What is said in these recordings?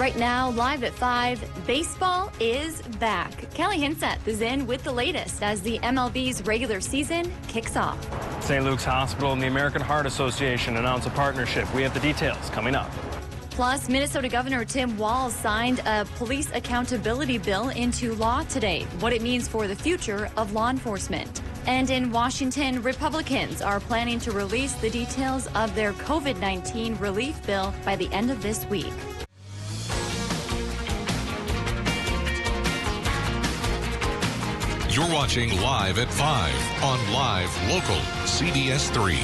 Right now, live at 5, baseball is back. Kelly Hinseth is in with the latest as the MLB's regular season kicks off. St. Luke's Hospital and the American Heart Association announce a partnership. We have the details coming up. Plus, Minnesota Governor Tim Walz signed a police accountability bill into law today, what it means for the future of law enforcement. And in Washington, Republicans are planning to release the details of their COVID-19 relief bill by the end of this week. You're watching Live at 5 on Live Local CBS 3.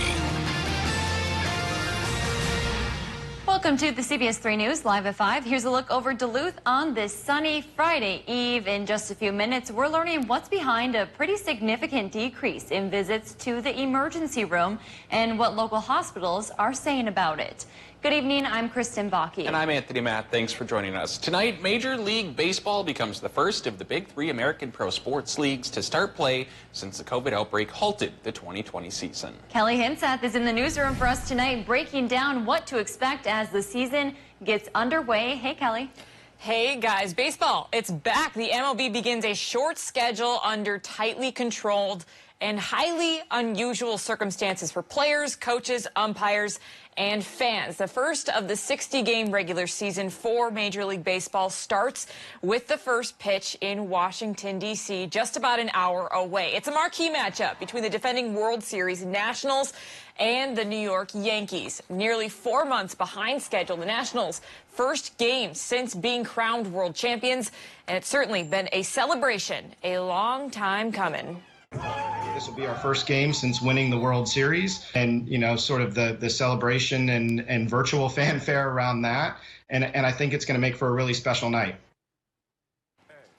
Welcome to the CBS 3 News, Live at 5. Here's a look over Duluth on this sunny Friday Eve. In just a few minutes, we're learning what's behind a pretty significant decrease in visits to the emergency room and what local hospitals are saying about it. Good evening, I'm Kristen Bakke. And I'm Anthony Matt. Thanks for joining us. Tonight, Major League Baseball becomes the first of the big three American pro sports leagues to start play since the COVID outbreak halted the 2020 season. Kelly Hinseth is in the newsroom for us tonight, breaking down what to expect as the season gets underway. Hey, Kelly. Hey guys, baseball, it's back. The MLB begins a short schedule under tightly controlled and highly unusual circumstances for players, coaches, umpires, and fans. The first of the 60-game regular season for Major League Baseball starts with the first pitch in Washington, D.C., just about an hour away. It's a marquee matchup between the defending World Series Nationals and the New York Yankees. Nearly 4 months behind schedule, the Nationals' first game since being crowned world champions, and it's certainly been a celebration, a long time coming. This will be our first game since winning the World Series, and sort of the celebration and virtual fanfare around that, and I think it's going to make for a really special night.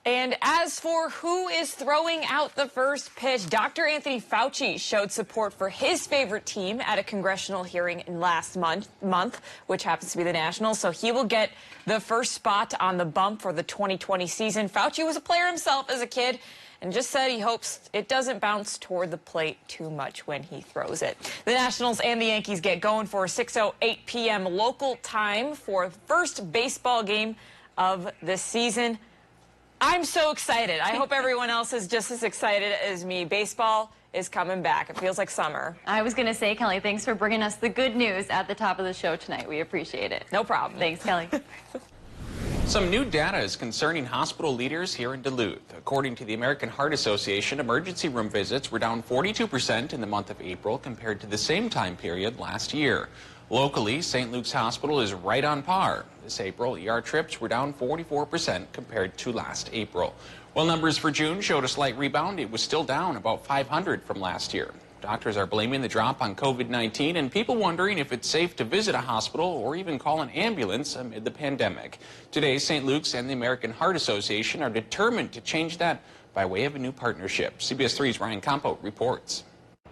And as for who is throwing out the first pitch, Dr. Anthony Fauci showed support for his favorite team at a congressional hearing in last month, which happens to be the Nationals. So he will get the first spot on the bump for the 2020 season. Fauci was a player himself as a kid and just said he hopes it doesn't bounce toward the plate too much when he throws it. The Nationals and the Yankees get going for 6:08 p.m. local time for the first baseball game of the season. I'm so excited. I hope everyone else is just as excited as me. Baseball is coming back. It feels like summer. I was going to say, Kelly, thanks for bringing us the good news at the top of the show tonight. We appreciate it. No problem. Thanks, Kelly. Some new data is concerning hospital leaders here in Duluth. According to the American Heart Association, emergency room visits were down 42% in the month of April compared to the same time period last year. Locally, St. Luke's Hospital is right on par. This April, ER trips were down 44% compared to last April. While numbers for June showed a slight rebound, it was still down about 500 from last year. Doctors are blaming the drop on COVID-19 and people wondering if it's safe to visit a hospital or even call an ambulance amid the pandemic. Today, St. Luke's and the American Heart Association are determined to change that by way of a new partnership. CBS 3's Ryan Campo reports.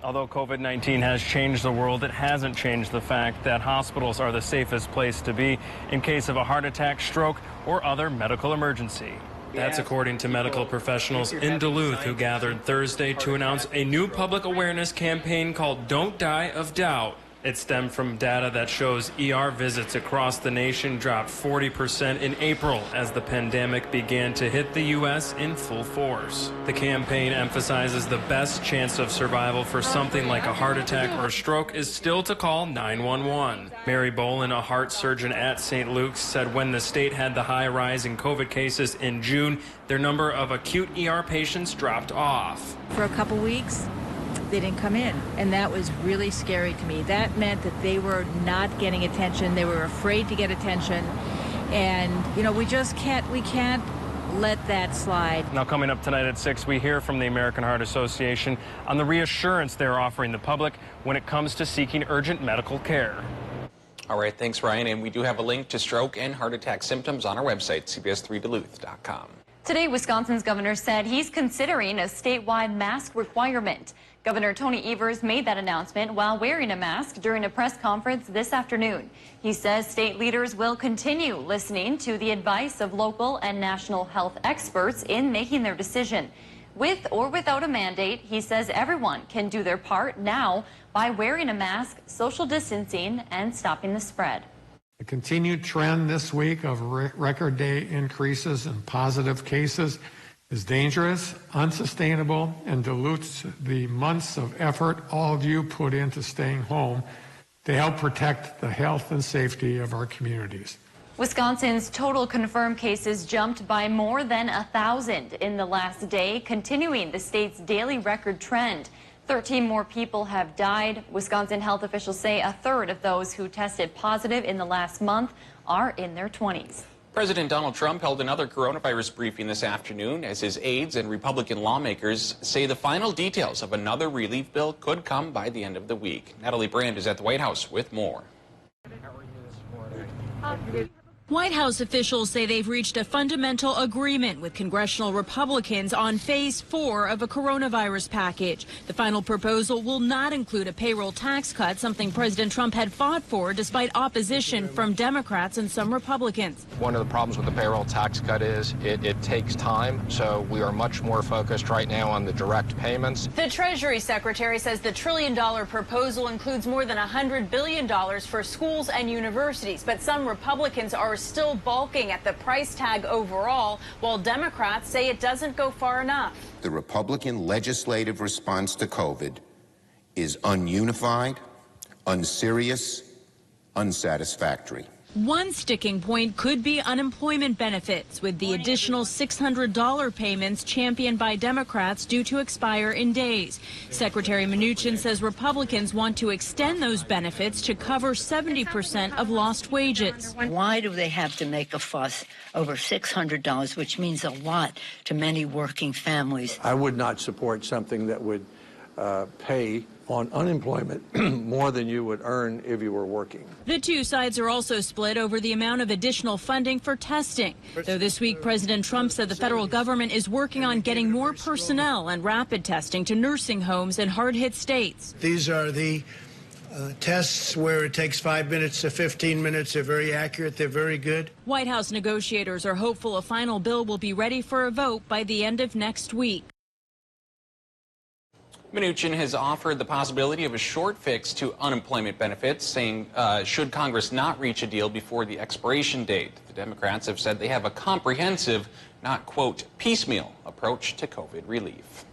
Although COVID-19 has changed the world, it hasn't changed the fact that hospitals are the safest place to be in case of a heart attack, stroke, or other medical emergency. That's according to medical professionals in Duluth who gathered Thursday to announce a new public awareness campaign called Don't Die of Doubt. It stemmed from data that shows ER visits across the nation dropped 40% in April as the pandemic began to hit the U.S. in full force. The campaign emphasizes the best chance of survival for something like a heart attack or stroke is still to call 911. Mary Bolin, a heart surgeon at St. Luke's, said when the state had the high rise in COVID cases in June, their number of acute ER patients dropped off. For a couple weeks, they didn't come in, and that was really scary to me. That meant that they were not getting attention. They were afraid to get attention, and we can't let that slide. Now, coming up tonight at 6, we hear from the American Heart Association on the reassurance they're offering the public when it comes to seeking urgent medical care. All right, thanks, Ryan. And we do have a link to stroke and heart attack symptoms on our website, cbs3duluth.com. Today, Wisconsin's governor said he's considering a statewide mask requirement. Governor Tony Evers made that announcement while wearing a mask during a press conference this afternoon. He says state leaders will continue listening to the advice of local and national health experts in making their decision. With or without a mandate, he says everyone can do their part now by wearing a mask, social distancing, and stopping the spread. The continued trend this week of record day increases in positive cases is dangerous, unsustainable, and dilutes the months of effort all of you put into staying home to help protect the health and safety of our communities. Wisconsin's total confirmed cases jumped by more than 1,000 in the last day, continuing the state's daily record trend. 13 more people have died. Wisconsin health officials say a third of those who tested positive in the last month are in their 20s. President Donald Trump held another coronavirus briefing this afternoon as his aides and Republican lawmakers say the final details of another relief bill could come by the end of the week. Natalie Brand is at the White House with more. White House officials say they've reached a fundamental agreement with congressional Republicans on phase 4 of a coronavirus package. The final proposal will not include a payroll tax cut, something President Trump had fought for despite opposition from Democrats and some Republicans. One of the problems with the payroll tax cut is it takes time, so we are much more focused right now on the direct payments. The Treasury Secretary says the $1 trillion proposal includes more than $100 billion for schools and universities, but some Republicans are still balking at the price tag overall, while Democrats say it doesn't go far enough. The Republican legislative response to COVID is ununified, unserious, unsatisfactory. One sticking point could be unemployment benefits, with the additional $600 payments championed by Democrats due to expire in days. Secretary Mnuchin says Republicans want to extend those benefits to cover 70% of lost wages. Why do they have to make a fuss over $600, which means a lot to many working families? I would not support something that would pay on unemployment more than you would earn if you were working. The two sides are also split over the amount of additional funding for testing. Though this week, President Trump said the federal government is working on getting more personnel and rapid testing to nursing homes in hard-hit states. These are the tests where it takes 5 minutes to 15 minutes. They're very accurate. They're very good. White House negotiators are hopeful a final bill will be ready for a vote by the end of next week. Mnuchin has offered the possibility of a short fix to unemployment benefits, saying should Congress not reach a deal before the expiration date. The Democrats have said they have a comprehensive, not, quote, piecemeal approach to COVID relief.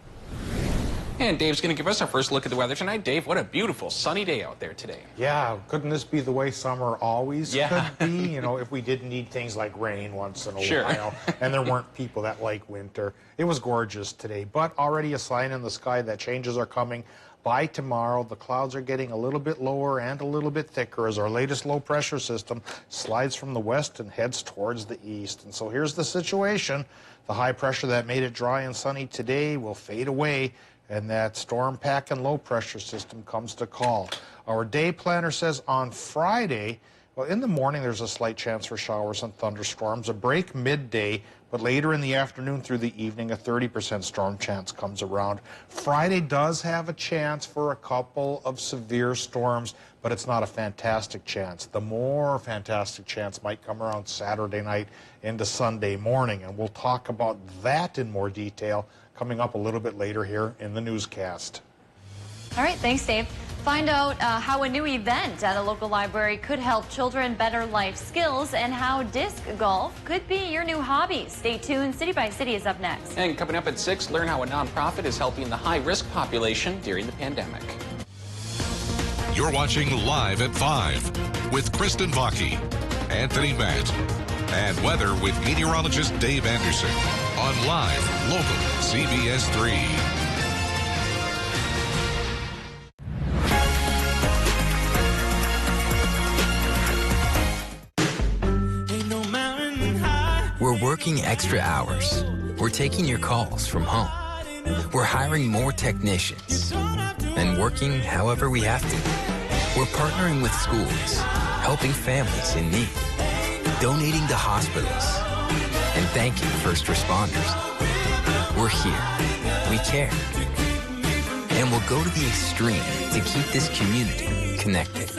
And Dave's going to give us our first look at the weather tonight. Dave, what a beautiful sunny day out there today. Yeah, couldn't this be the way summer always could be? You know, if we didn't need things like rain once in a while, and there weren't people that like winter. It was gorgeous today, but already a sign in the sky that changes are coming. By tomorrow, the clouds are getting a little bit lower and a little bit thicker as our latest low pressure system slides from the west and heads towards the east. And so here's the situation. The high pressure that made it dry and sunny today will fade away, and that storm pack and low pressure system comes to call. Our day planner says on Friday, well, in the morning there's a slight chance for showers and thunderstorms, a break midday, but later in the afternoon through the evening, a 30% storm chance comes around. Friday does have a chance for a couple of severe storms, but it's not a fantastic chance. The more fantastic chance might come around Saturday night into Sunday morning, and we'll talk about that in more detail coming up a little bit later here in the newscast. All right, thanks, Dave. Find out how a new event at a local library could help children better life skills and how disc golf could be your new hobby. Stay tuned. City by City is up next. And coming up at 6, learn how a nonprofit is helping the high-risk population during the pandemic. You're watching Live at 5 with Kristen Vaki, Anthony Matt, and weather with meteorologist Dave Anderson on Live Local CBS 3. We're working extra hours. We're taking your calls from home. We're hiring more technicians and working however we have to. We're partnering with schools, helping families in need, donating to hospitals, and thanking first responders. We're here. We care. And we'll go to the extreme to keep this community connected.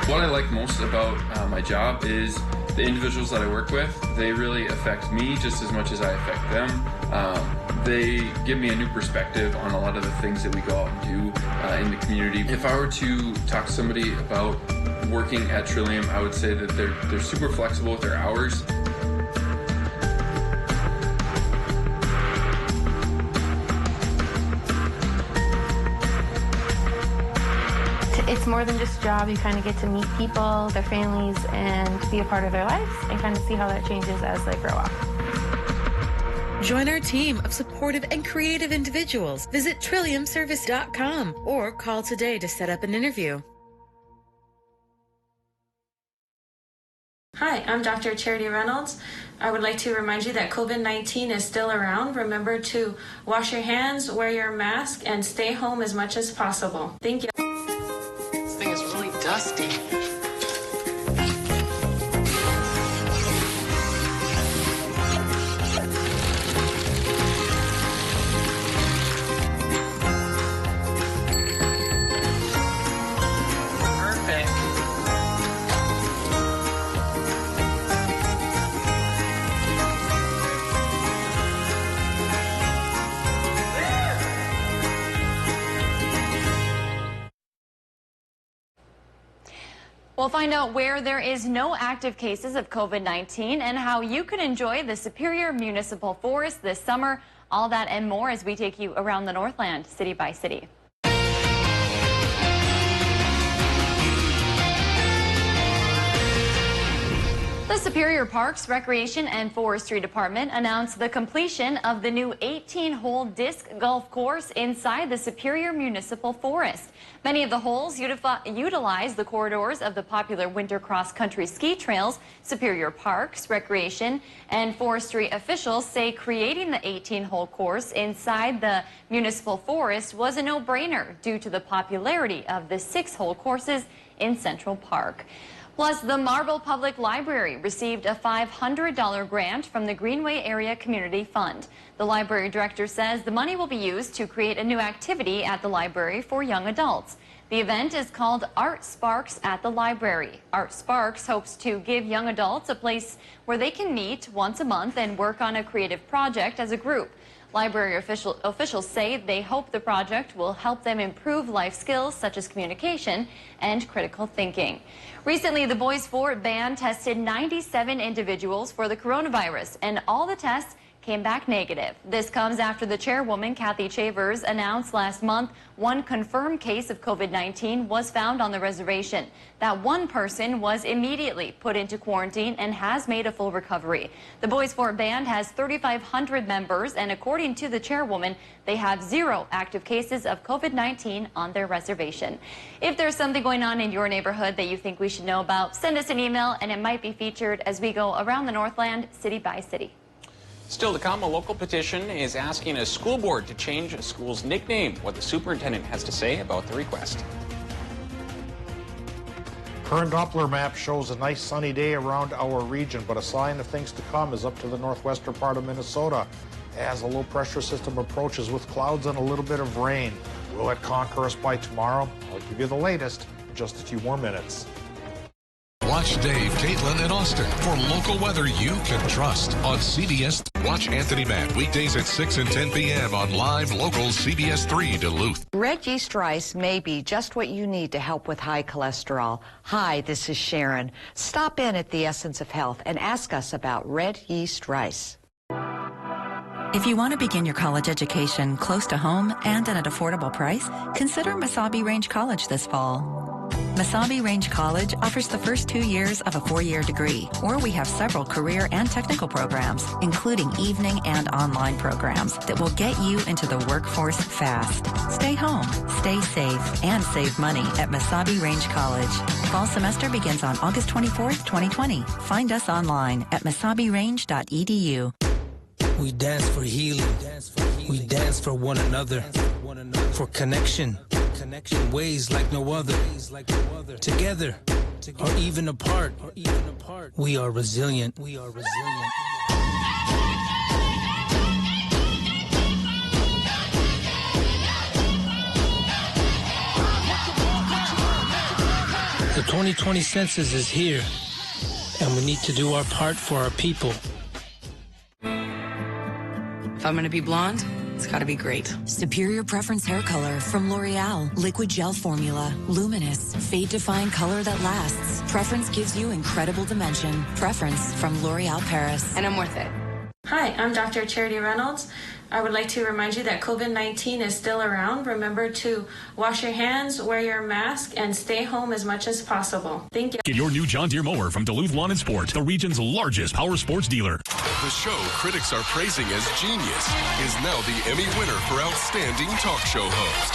What I like most about my job is the individuals that I work with, they really affect me just as much as I affect them. They give me a new perspective on a lot of the things that we go out and do in the community. If I were to talk to somebody about working at Trillium, I would say that they're super flexible with their hours. It's more than just a job. You kind of get to meet people, their families, and be a part of their lives and kind of see how that changes as they grow up. Join our team of supportive and creative individuals. Visit trilliumservice.com or call today to set up an interview. Hi, I'm Dr. Charity Reynolds. I would like to remind you that COVID-19 is still around. Remember to wash your hands, wear your mask, and stay home as much as possible. Thank you. This thing is really dusty. We'll find out where there is no active cases of COVID-19 and how you can enjoy the Superior Municipal Forest this summer. All that and more as we take you around the Northland, city by city. The Superior Parks, Recreation, and Forestry Department announced the completion of the new 18-hole disc golf course inside the Superior Municipal Forest. Many of the holes utilize the corridors of the popular winter cross-country ski trails. Superior Parks, Recreation, and Forestry officials say creating the 18-hole course inside the municipal forest was a no-brainer due to the popularity of the 6-hole courses in Central Park. Plus, the Marble Public Library received a $500 grant from the Greenway Area Community Fund. The library director says the money will be used to create a new activity at the library for young adults. The event is called Art Sparks at the Library. Art Sparks hopes to give young adults a place where they can meet once a month and work on a creative project as a group. Library officials say they hope the project will help them improve life skills such as communication and critical thinking. Recently, the Boys Fort Band tested 97 individuals for the coronavirus, and all the tests came back negative. This comes after the chairwoman, Kathy Chavers, announced last month one confirmed case of COVID-19 was found on the reservation. That one person was immediately put into quarantine and has made a full recovery. The Boys Fort Band has 3,500 members, and according to the chairwoman, they have 0 active cases of COVID-19 on their reservation. If there's something going on in your neighborhood that you think we should know about, send us an email and it might be featured as we go around the Northland, city by city. Still to come, a local petition is asking a school board to change a school's nickname. What the superintendent has to say about the request. Current Doppler map shows a nice sunny day around our region, but a sign of things to come is up to the northwestern part of Minnesota as a low pressure system approaches with clouds and a little bit of rain. Will it conquer us by tomorrow? I'll give you the latest in just a few more minutes. Watch Dave, Caitlin, and Austin for local weather you can trust on CBS. Watch Anthony Matt weekdays at 6 and 10 p.m. on live local CBS 3 Duluth. Red yeast rice may be just what you need to help with high cholesterol. Hi, this is Sharon. Stop in at the Essence of Health and ask us about red yeast rice. If you want to begin your college education close to home and at an affordable price, consider Mesabi Range College this fall. Mesabi Range College offers the first 2 years of a 4-year degree, or we have several career and technical programs, including evening and online programs that will get you into the workforce fast. Stay home, stay safe, and save money at Mesabi Range College. Fall semester begins on August 24th, 2020. Find us online at mesabirange.edu. We dance for healing. We dance for one another. For connection. In ways like no other. Together or even apart. We are resilient. The 2020 census is here. and we need to do our part for our people. If I'm going to be blonde, it's got to be great. Superior Preference Hair Color from L'Oreal. Liquid gel formula. Luminous. Fade-defying color that lasts. Preference gives you incredible dimension. Preference from L'Oreal Paris. And I'm worth it. Hi, I'm Dr. Charity Reynolds. I would like to remind you that COVID-19 is still around. Remember to wash your hands, wear your mask, and stay home as much as possible. Thank you. Get your new John Deere mower from Duluth Lawn and Sport, the region's largest power sports dealer. The show critics are praising as genius is now the Emmy winner for Outstanding Talk Show Host.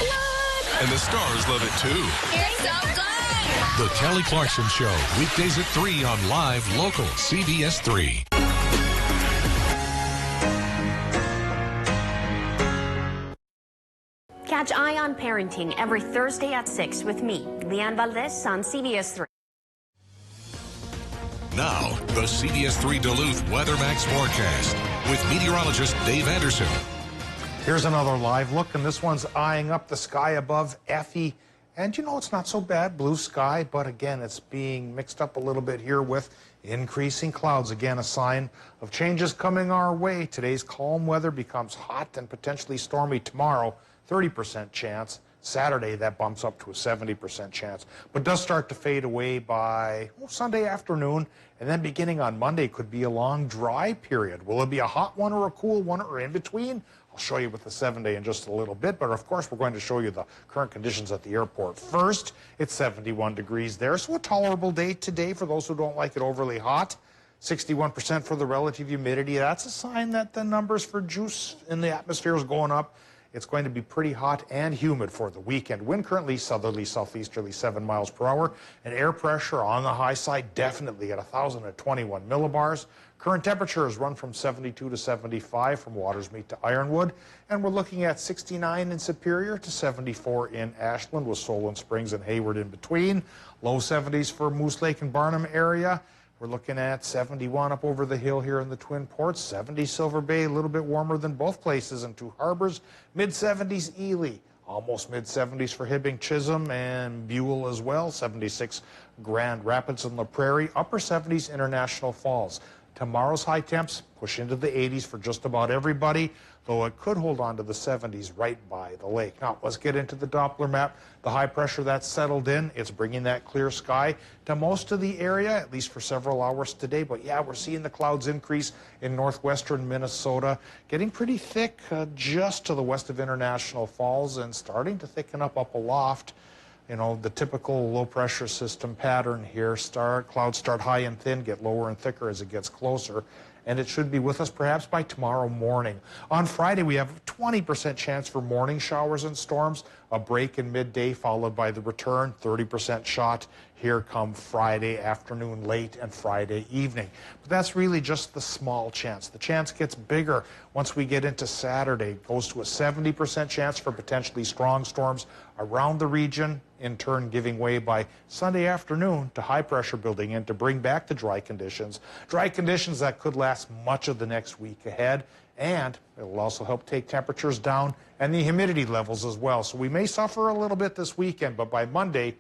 What? And the stars love it too. You're so good! The Kelly Clarkson Show, weekdays at 3 on Live Local CBS 3. Catch Eye on Parenting every Thursday at 6 with me, Leanne Valdez, on CBS 3. Now, the CBS 3 Duluth WeatherMax forecast with meteorologist Dave Anderson. Here's another live look, and this one's eyeing up the sky above Effie. And you know, it's not so bad, blue sky, but again, it's being mixed up a little bit here with increasing clouds. Again, a sign of changes coming our way. Today's calm weather becomes hot and potentially stormy tomorrow. 30% chance. Saturday, that bumps up to a 70% chance, but does start to fade away by Sunday afternoon, and then beginning on Monday could be a long dry period. Will it be a hot one or a cool one or in between? I'll show you with the 7-day in just a little bit, but of course we're going to show you the current conditions at the airport. First, it's 71 degrees there, so a tolerable day today for those who don't like it overly hot. 61% for the relative humidity. That's a sign that the numbers for juice in the atmosphere is going up. It's going to be pretty hot and humid for the weekend. Wind currently southerly, southeasterly 7 miles per hour. And air pressure on the high side definitely at 1,021 millibars. Current temperatures run from 72 to 75 from Watersmeet to Ironwood. And we're looking at 69 in Superior to 74 in Ashland with Solon Springs and Hayward in between. Low 70s for Moose Lake and Barnum area. We're looking at 71 up over the hill here in the Twin Ports, 70 Silver Bay, a little bit warmer than both places in Two Harbors, mid-70s Ely, almost mid-70s for Hibbing, Chisholm, and Buell as well, 76 Grand Rapids and La Prairie, upper 70s International Falls. Tomorrow's high temps push into the 80s for just about everybody, though it could hold on to the 70s right by the lake. Now, let's get into the Doppler map. The high pressure that's settled in, it's bringing that clear sky to most of the area, at least for several hours today. But yeah, we're seeing the clouds increase in northwestern Minnesota, getting pretty thick just to the west of International Falls and starting to thicken up aloft. You know, the typical low pressure system pattern here. Clouds start high and thin, get lower and thicker as it gets closer. And it should be with us perhaps by tomorrow morning. On Friday, we have a 20% chance for morning showers and storms, a break in midday followed by the return, 30% shot here come Friday afternoon late and Friday evening. But that's really just the small chance. The chance gets bigger once we get into Saturday. It goes to a 70% chance for potentially strong storms around the region, in turn giving way by Sunday afternoon to high pressure building in to bring back the dry conditions that could last much of the next week ahead, and it will also help take temperatures down and the humidity levels as well. So we may suffer a little bit this weekend, but by Monday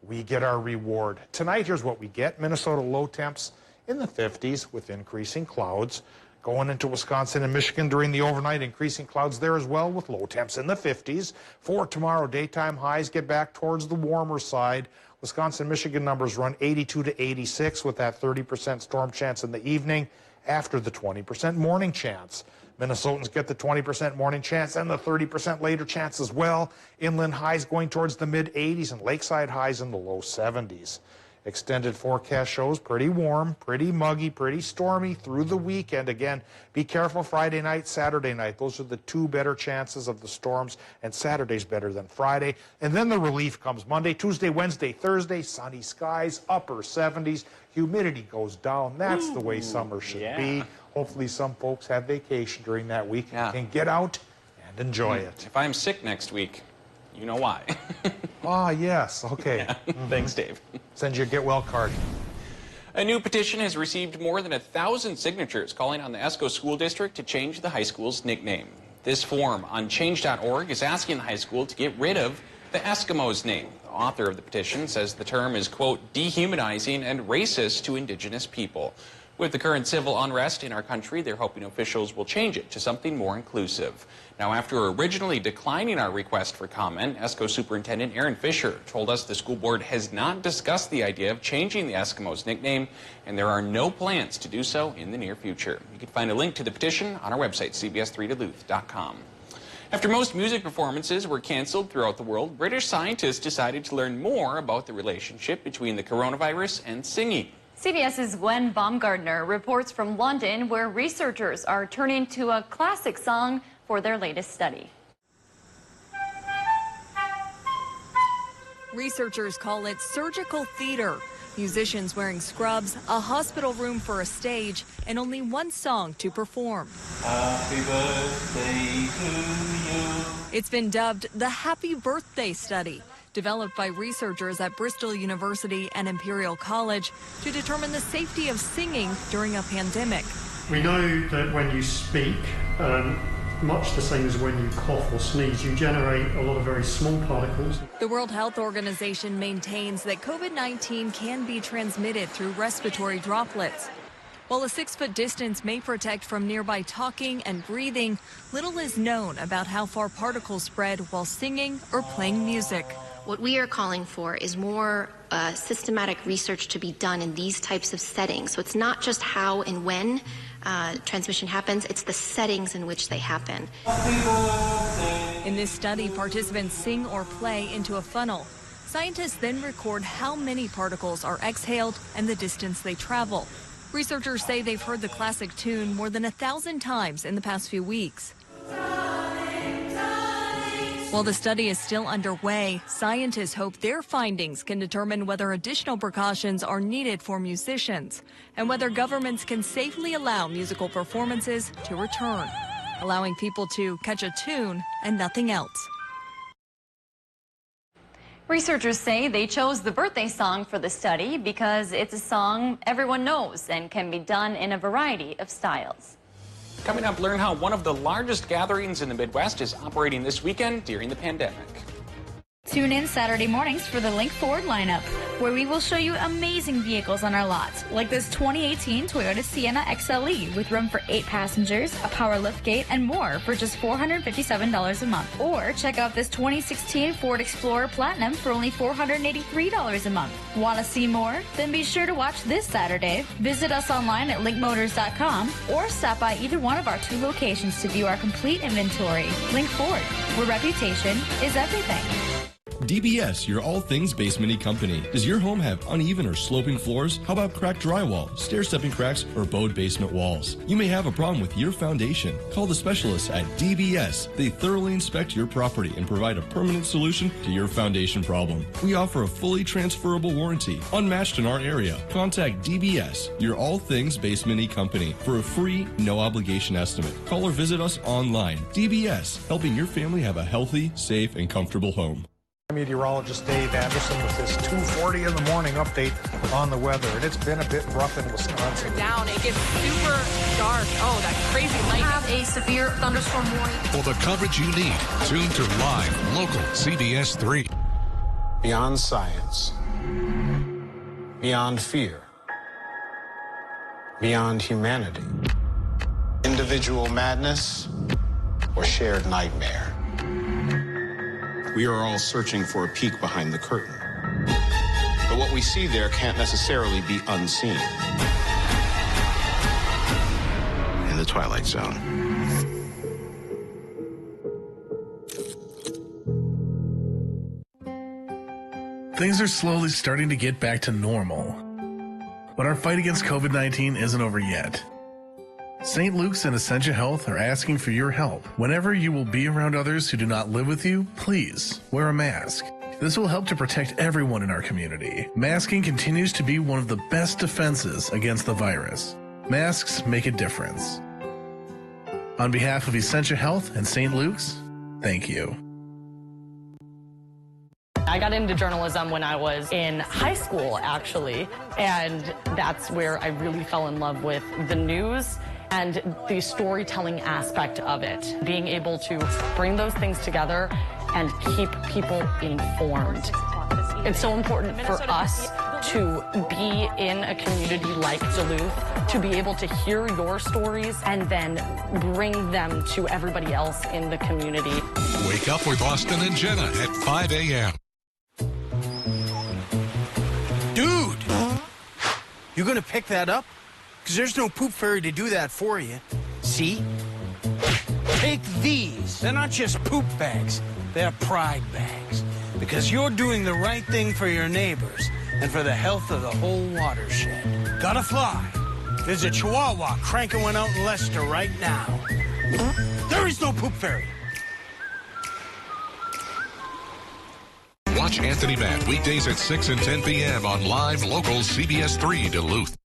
we get our reward. Tonight, here's what we get. Minnesota low temps in the 50s with increasing clouds. Going into Wisconsin and Michigan during the overnight, increasing clouds there as well with low temps in the 50s. For tomorrow, daytime highs get back towards the warmer side. Wisconsin, Michigan numbers run 82 to 86 with that 30% storm chance in the evening after the 20% morning chance. Minnesotans get the 20% morning chance and the 30% later chance as well. Inland highs going towards the mid-80s and lakeside highs in the low 70s. Extended forecast shows pretty warm, pretty muggy, pretty stormy through the weekend. Again, be careful Friday night, Saturday night. Those are the two better chances of the storms, and Saturday's better than Friday. And then the relief comes Monday, Tuesday, Wednesday, Thursday, sunny skies, upper 70s. Humidity goes down. That's the way summer should be. Hopefully some folks have vacation during that week and can get out and enjoy it. If I'm sick next week, you know why. Ah, yes. Okay. Yeah. Thanks, Dave. Send you a get well card. A new petition has received more than 1,000 signatures calling on the ESCO School District to change the high school's nickname. This form on change.org is asking the high school to get rid of the Eskimos name. The author of the petition, says the term is, quote, dehumanizing and racist to Indigenous people. With the current civil unrest in our country, they're hoping officials will change it to something more inclusive. Now, after originally declining our request for comment, ESCO Superintendent Aaron Fisher told us the school board has not discussed the idea of changing the Eskimos' nickname, and there are no plans to do so in the near future. You can find a link to the petition on our website, cbs3duluth.com. After most music performances were canceled throughout the world, British scientists decided to learn more about the relationship between the coronavirus and singing. CBS's Gwen Baumgartner reports from London, where researchers are turning to a classic song for their latest study. Researchers call it surgical theater. Musicians wearing scrubs, a hospital room for a stage, and only one song to perform. Happy birthday to you. It's been dubbed the Happy Birthday Study, developed by researchers at Bristol University and Imperial College to determine the safety of singing during a pandemic. We know that when you speak, much the same as when you cough or sneeze, you generate a lot of very small particles. The World Health Organization maintains that COVID-19 can be transmitted through respiratory droplets. While a 6-foot distance may protect from nearby talking and breathing, little is known about how far particles spread while singing or playing music. What we are calling for is more systematic research to be done in these types of settings. So it's not just how and when transmission happens, it's the settings in which they happen. In this study, participants sing or play into a funnel. Scientists then record how many particles are exhaled and the distance they travel. Researchers say they've heard the classic tune more than 1,000 times in the past few weeks. While the study is still underway, scientists hope their findings can determine whether additional precautions are needed for musicians and whether governments can safely allow musical performances to return, allowing people to catch a tune and nothing else. Researchers say they chose the birthday song for the study because it's a song everyone knows and can be done in a variety of styles. Coming up, learn how one of the largest gatherings in the Midwest is operating this weekend during the pandemic. Tune in Saturday mornings for the Link Ford lineup, where we will show you amazing vehicles on our lot, like this 2018 Toyota Sienna XLE with room for 8 passengers, a power liftgate, and more for just $457 a month. Or check out this 2016 Ford Explorer Platinum for only $483 a month. Want to see more? Then be sure to watch this Saturday. Visit us online at linkmotors.com or stop by either one of our 2 locations to view our complete inventory. Link Ford, where reputation is everything. DBS, your all things basement-y company. Does your home have uneven or sloping floors? How about cracked drywall, stair-stepping cracks, or bowed basement walls? You may have a problem with your foundation. Call the specialists at DBS. They thoroughly inspect your property and provide a permanent solution to your foundation problem. We offer a fully transferable warranty, unmatched in our area. Contact DBS, your all things basement-y company, for a free, no-obligation estimate. Call or visit us online. DBS, helping your family have a healthy, safe, and comfortable home. Meteorologist Dave Anderson with this 2:40 in the morning update on the weather. And it's been a bit rough in Wisconsin. Down, it gets super dark. Oh, that crazy light. We have a severe thunderstorm warning. For the coverage you need, tune to live, local CBS 3. Beyond science, beyond fear, beyond humanity, individual madness, or shared nightmare. We are all searching for a peek behind the curtain. But what we see there can't necessarily be unseen. In the Twilight Zone. Things are slowly starting to get back to normal. But our fight against COVID-19 isn't over yet. St. Luke's and Essentia Health are asking for your help. Whenever you will be around others who do not live with you, please wear a mask. This will help to protect everyone in our community. Masking continues to be one of the best defenses against the virus. Masks make a difference. On behalf of Essentia Health and St. Luke's, thank you. I got into journalism when I was in high school, actually, and that's where I really fell in love with the news and the storytelling aspect of it, being able to bring those things together and keep people informed. It's so important for us to be in a community like Duluth, to be able to hear your stories and then bring them to everybody else in the community. Wake up with Austin and Jenna at 5 a.m. Dude, you gonna pick that up? Because there's no poop fairy to do that for you. See? Take these. They're not just poop bags. They're pride bags. Because you're doing the right thing for your neighbors and for the health of the whole watershed. Gotta fly. There's a Chihuahua cranking one out in Leicester right now. There is no poop fairy. Watch Anthony Matt weekdays at 6 and 10 p.m. on live local CBS 3 Duluth.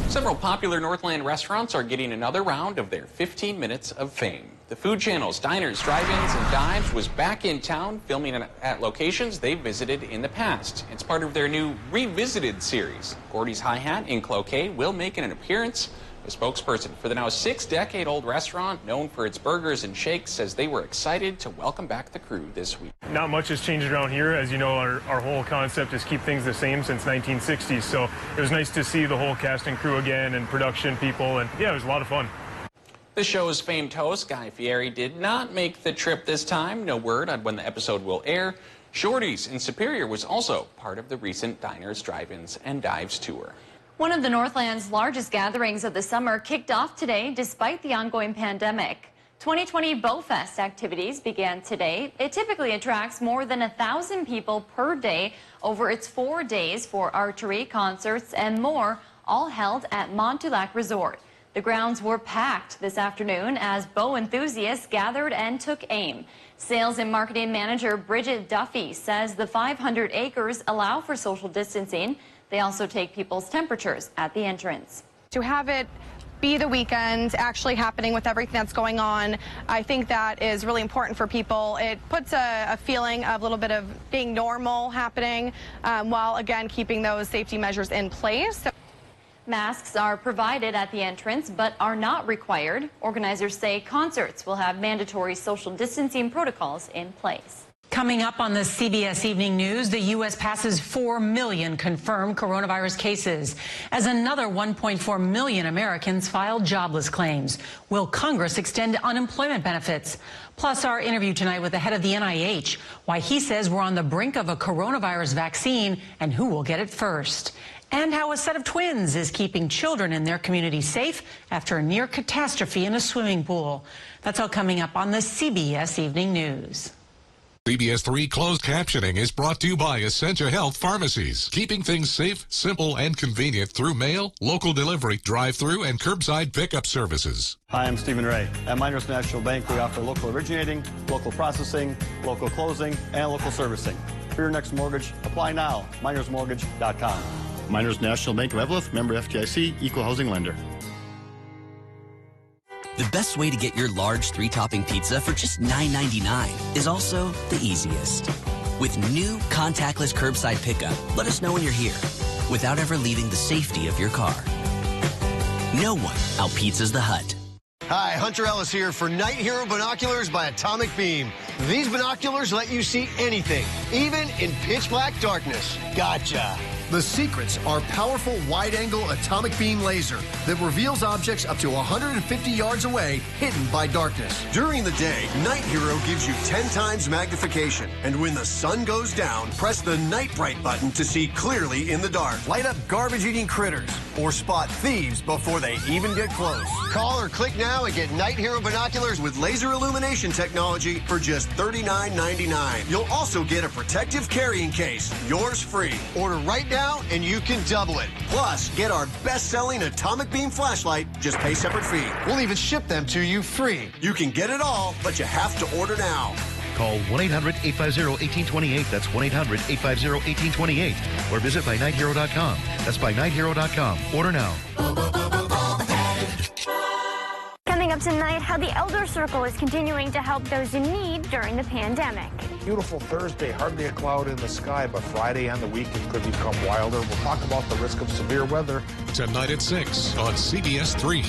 Several popular Northland restaurants are getting another round of their 15 minutes of fame. The Food Channel's Diners, Drive-Ins, and Dives was back in town filming at locations they visited in the past. It's part of their new Revisited series. Gordy's Hi-Hat in Cloquet will make an appearance. A spokesperson for the now 6-decade-old restaurant, known for its burgers and shakes, says they were excited to welcome back the crew this week. Not much has changed around here. As you know, our whole concept is keep things the same since 1960s. So it was nice to see the whole cast and crew again and production people. And yeah, it was a lot of fun. The show's famed host, Guy Fieri, did not make the trip this time. No word on when the episode will air. Shorty's in Superior was also part of the recent Diners, Drive-Ins, and Dives tour. One of the Northland's largest gatherings of the summer kicked off today despite the ongoing pandemic. 2020 Bowfest activities began today. It typically attracts more than 1,000 people per day over its 4 days for archery, concerts, and more, all held at Montulac Resort. The grounds were packed this afternoon as bow enthusiasts gathered and took aim. Sales and marketing manager Bridget Duffy says the 500 acres allow for social distancing. They also take people's temperatures at the entrance. To have it be the weekend actually happening with everything that's going on, I think that is really important for people. It puts a feeling of a little bit of being normal happening while, again, keeping those safety measures in place. Masks are provided at the entrance but are not required. Organizers say concerts will have mandatory social distancing protocols in place. Coming up on the CBS Evening News, the U.S. passes 4 million confirmed coronavirus cases as another 1.4 million Americans filed jobless claims. Will Congress extend unemployment benefits? Plus, our interview tonight with the head of the NIH, why he says we're on the brink of a coronavirus vaccine and who will get it first. And how a set of twins is keeping children in their community safe after a near catastrophe in a swimming pool. That's all coming up on the CBS Evening News. CBS 3 closed captioning is brought to you by Essentia Health Pharmacies, keeping things safe, simple, and convenient through mail, local delivery, drive-through, and curbside pickup services. Hi, I'm Stephen Ray. At Miners National Bank, we offer local originating, local processing, local closing, and local servicing. For your next mortgage, apply now. minersmortgage.com. Miners National Bank of Evelyn, member FDIC, equal housing lender. The best way to get your large 3-topping pizza for just $9.99 is also the easiest. With new contactless curbside pickup, let us know when you're here without ever leaving the safety of your car. No one out-pizzas the Hut. Hi, Hunter Ellis here for Night Hero Binoculars by Atomic Beam. These binoculars let you see anything, even in pitch black darkness. Gotcha. The secrets are powerful wide-angle atomic beam laser that reveals objects up to 150 yards away, hidden by darkness. During the day, Night Hero gives you 10 times magnification. And when the sun goes down, press the Night Bright button to see clearly in the dark. Light up garbage-eating critters or spot thieves before they even get close. Call or click now and get Night Hero binoculars with laser illumination technology for just $39.99. You'll also get a protective carrying case, yours free. Order right now and you can double it. Plus, get our best-selling atomic beam flashlight, just pay separate fee. We'll even ship them to you free. You can get it all, but you have to order now. Call 1-800-850-1828. That's 1-800-850-1828. Or visit bynighthero.com. That's bynighthero.com. Order now. Coming up tonight, how the Elder Circle is continuing to help those in need during the pandemic. Beautiful Thursday, hardly a cloud in the sky, but Friday and the weekend could become wilder. We'll talk about the risk of severe weather. Tonight at 6 on CBS 3.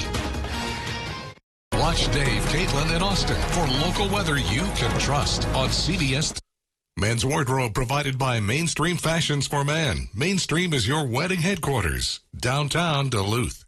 Watch Dave, Caitlin, and Austin for local weather you can trust on CBS 3. Men's wardrobe provided by Mainstream Fashions for Men. Mainstream is your wedding headquarters. Downtown Duluth.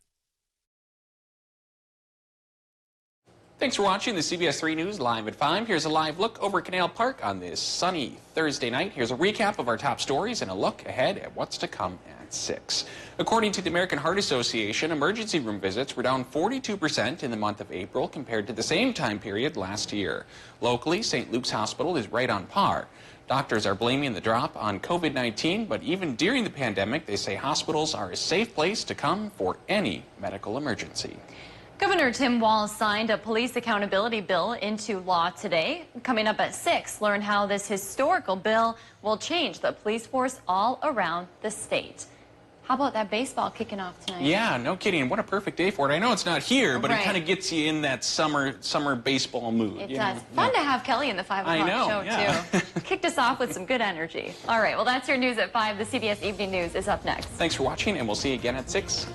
Thanks for watching the CBS 3 News Live at 5. Here's a live look over Canal Park on this sunny Thursday night. Here's a recap of our top stories and a look ahead at what's to come at 6. According to the American Heart Association, emergency room visits were down 42% in the month of April compared to the same time period last year. Locally, St. Luke's Hospital is right on par. Doctors are blaming the drop on COVID-19, but even during the pandemic, they say hospitals are a safe place to come for any medical emergency. Governor Tim Walz signed a police accountability bill into law today. Coming up at 6, learn how this historical bill will change the police force all around the state. How about that baseball kicking off tonight? Yeah, no kidding. What a perfect day for it. I know it's not here, but It kind of gets you in that summer baseball mood. It does. Fun to have Kelly in the 5 o'clock show, too. Kicked us off with some good energy. All right, well, that's your news at 5. The CBS Evening News is up next. Thanks for watching, and we'll see you again at 6.